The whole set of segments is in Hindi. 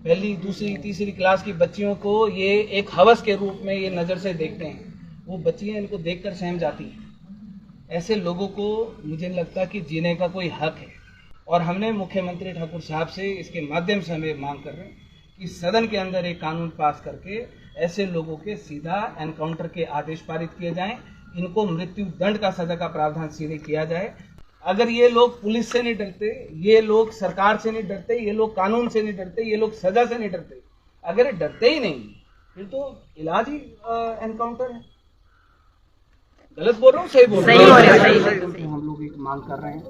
पहली, दूसरी, तीसरी क्लास की बच्चियों को ये एक हवस के रूप में ये नज़र से देखते हैं। वो बच्चियाँ इनको देखकर सहम जाती हैं। ऐसे लोगों को मुझे लगता कि जीने का कोई हक है, और हमने मुख्यमंत्री ठाकुर साहब से इसके माध्यम से हम ये मांग कर रहे हैं कि सदन के अंदर एक कानून पास करके ऐसे लोगों के सीधा एनकाउंटर के आदेश पारित किए जाएं, इनको मृत्यु दंड का सजा का प्रावधान सीधे किया जाए। अगर ये लोग पुलिस से नहीं डरते, ये लोग सरकार से नहीं डरते, ये लोग कानून से नहीं डरते, ये लोग सजा से नहीं डरते, अगर ये डरते ही नहीं फिर तो इलाज ही एनकाउंटर है। गलत बोल रहा हूँ, सही बोल रहा हूँ? हम लोग एक मांग कर रहे हैं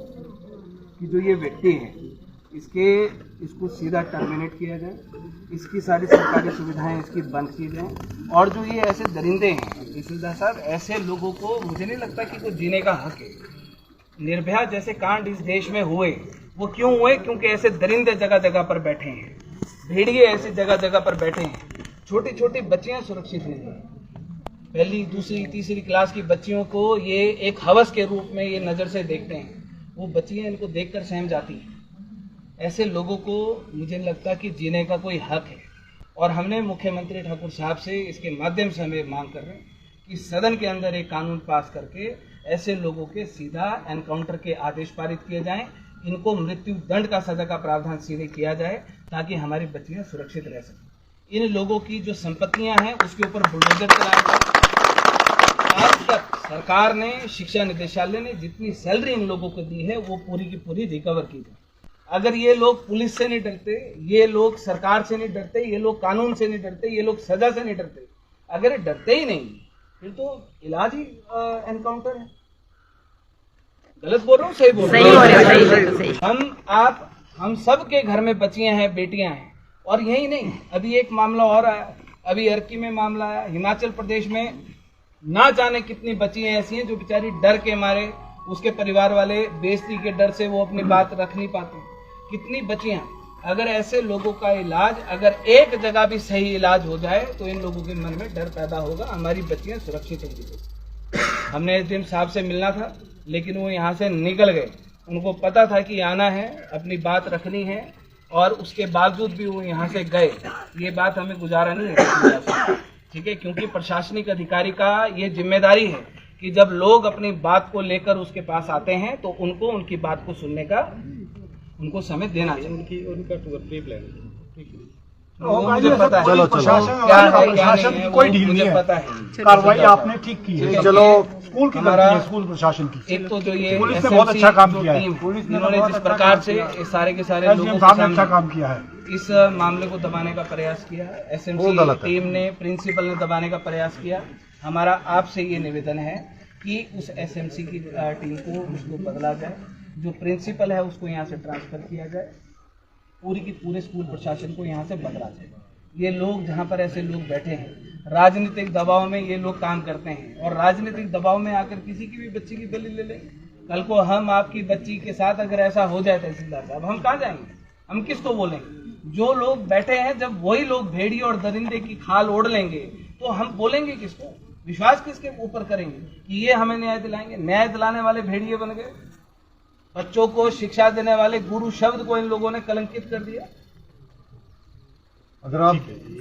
कि जो ये व्यक्ति है इसको सीधा टर्मिनेट किया जाए, इसकी सारी सरकारी सुविधाएं इसकी बंद की जाएं, और जो ये ऐसे दरिंदे हैं तहसीलदार साहब, ऐसे लोगों को मुझे नहीं लगता कि कोई जीने का हक है। निर्भया जैसे कांड इस देश में हुए, वो क्यों हुए? क्योंकि ऐसे दरिंदे जगह जगह पर बैठे हैं, भेड़िए ऐसी जगह जगह पर बैठे हैं, छोटी छोटी बच्चियां सुरक्षित नहीं हैं। पहली, दूसरी, तीसरी क्लास की बच्चियों को ये एक हवस के रूप में ये नज़र से देखते हैं। वो बच्चियां इनको देखकर सहम जाती हैं। ऐसे लोगों को मुझे लगता कि जीने का कोई हक है, और हमने मुख्यमंत्री ठाकुर साहब से इसके माध्यम से हम ये मांग कर रहे हैं कि सदन के अंदर एक कानून पास करके ऐसे लोगों के सीधा एनकाउंटर के आदेश पारित किए जाएं, इनको मृत्यु दंड का सजा का प्रावधान सीधे किया जाए, ताकि हमारी बच्चियां सुरक्षित रह सकें। इन लोगों की जो संपत्तियां हैं उसके ऊपर बुलडोजर चलाया जाए। आज तक सरकार ने, शिक्षा निदेशालय ने जितनी सैलरी इन लोगों को दी है वो पूरी की पूरी रिकवर की जाए। अगर ये लोग पुलिस से नहीं डरते, ये लोग सरकार से नहीं डरते, ये लोग कानून से नहीं डरते, ये लोग सजा से नहीं डरते, अगर ये डरते ही नहीं फिर तो इलाज ही एनकाउंटर है। गलत बोल रहा हूँ, सही बोल रहा हूँ? हम सब के घर में बच्चियां हैं, बेटियां हैं, और यही नहीं, अभी एक मामला और आया, अभी अर्की में मामला आया, हिमाचल प्रदेश में ना जाने कितनी बच्चियां ऐसी हैं जो बेचारी डर के मारे, उसके परिवार वाले बेइज्जती के डर से वो अपनी बात रख नहीं पाते। कितनी बच्चियां, अगर ऐसे लोगों का इलाज, अगर एक जगह भी सही इलाज हो जाए तो इन लोगों के मन में डर पैदा होगा, हमारी बच्चियां सुरक्षित होंगी। हमने एसडीएम साहब से मिलना था, लेकिन वो यहाँ से निकल गए। उनको पता था कि आना है, अपनी बात रखनी है, और उसके बावजूद भी वो यहाँ से गए। ये बात हमें गुजारा नहीं है, ठीक है, क्योंकि प्रशासनिक अधिकारी का ये जिम्मेदारी है कि जब लोग अपनी बात को लेकर उसके पास आते हैं तो उनको उनकी बात को सुनने का उनको समय देना चाहिए। उनका प्री प्लान मुझे पता है, चलो क्या है क्या नहीं है, कोई ढील मुझे नहीं है। पता है। कार्रवाई आपने ठीक की है, चलो स्कूल की गलती है, स्कूल प्रशासन की। एक तो जो ये पुलिस ने बहुत अच्छा काम किया है, इन्होंने जिस प्रकार से सारे के सारे लोगों के सामने सामने अच्छा काम किया है, इस मामले को दबाने का प्रयास किया है। एसएमसी टीम ने, प्रिंसिपल ने दबाने का प्रयास किया। हमारा आपसे ये निवेदन है कि उस एसएमसी की टीम को उसको बदला जाए, जो प्रिंसिपल है उसको यहाँ से ट्रांसफर किया जाए, पूरी की पूरे स्कूल प्रशासन को यहाँ से बदला जाए। ये लोग, जहाँ पर ऐसे लोग बैठे हैं, राजनीतिक दबाव में ये लोग काम करते हैं, और राजनीतिक दबाव में आकर किसी की भी बच्ची की बलि ले लें। कल को हम आपकी बच्ची के साथ अगर ऐसा हो जाए तहसीलदार साहब, हम कहाँ जाएंगे? हम किसको बोलेंगे? जो लोग बैठे हैं, जब वही लोग भेड़िए और दरिंदे की खाल ओढ़ लेंगे तो हम बोलेंगे किसको? विश्वास किसके ऊपर करेंगे कि ये हमें न्याय दिलाएंगे? न्याय दिलाने वाले भेड़िए बन गए। बच्चों को शिक्षा देने वाले गुरु शब्द को इन लोगों ने कलंकित कर दिया। अगर आप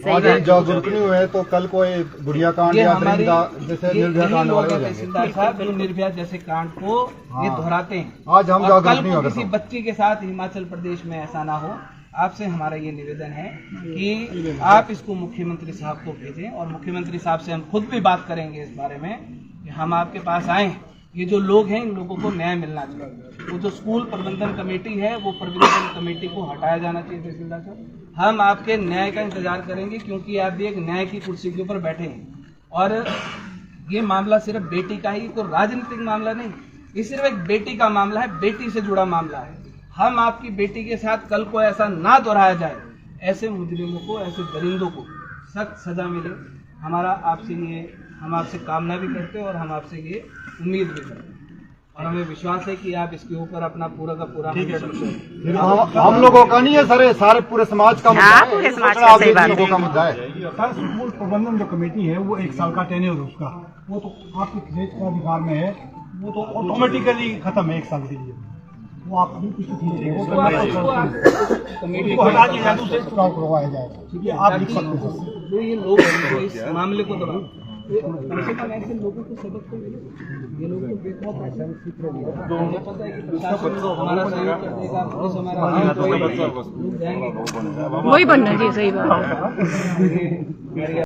आज जागरूक नहीं हुए तो कल कोई गुड़िया कांड या दरिंदा जैसे निर्भया कांड हो जाएंगे। तहसीलदार साहब जो निर्भया जैसे कांड को ये दोहराते हैं, आज हम जागरूक नहीं हो किसी बच्ची के साथ हिमाचल प्रदेश में ऐसा ना हो। आपसे हमारा ये निवेदन है कि आप इसको मुख्यमंत्री साहब को भेजें, और मुख्यमंत्री साहब से हम खुद भी बात करेंगे इस बारे में कि हम आपके पास आए। ये जो लोग हैं, इन लोगों को न्याय मिलना चाहिए। वो जो स्कूल प्रबंधन कमेटी है, वो प्रबंधन कमेटी को हटाया जाना चाहिए। तहसीलदार साहब, हम आपके न्याय का इंतजार करेंगे, क्योंकि आप भी एक न्याय की कुर्सी के ऊपर बैठे हैं, और ये मामला सिर्फ बेटी का ही, कोई राजनीतिक मामला नहीं, ये सिर्फ एक बेटी का मामला है, बेटी से जुड़ा मामला है। हम आपकी बेटी के साथ कल को ऐसा ना दोहराया जाए, ऐसे मुजरिमों को, ऐसे दरिंदों को सख्त सजा मिले। हमारा आपसे ये, हम आपसे कामना भी करते हैं और हम आपसे ये उम्मीद भी करते हैं, और हमें विश्वास है कि आप इसके ऊपर अपना पूरा का पूरा हम लोगों का नहीं है, सारे पूरे समाज का मुद्दा है, पूरे समाज का सही बात लोगों का मुद्दा है। सर, स्कूल प्रबंधन जो कमेटी है वो 1 साल का टेन्योर है उसका, वो तो आपके देश का अधिकार में है, वो तो ऑटोमेटिकली खत्म है 1 साल के लिए। वो आप अभी कुछ ठीक है उसको आप कमेटी उसको हटा के जादू से चुनाव करवाया जाएगा। ठीक है, आप लिख सकते हैं। जो ये लोग हैं जो इस मामले को दबा, कम से कम ऐसे लोगों को सबक तो मिले। ये लोग तो बेखौफ हैं। मुझे पता है कि प्रशासन हमारा सहयोग कर देगा, पुलिस हमारा लोग जाएंगे। वही बनना चाहिए, सही बात है।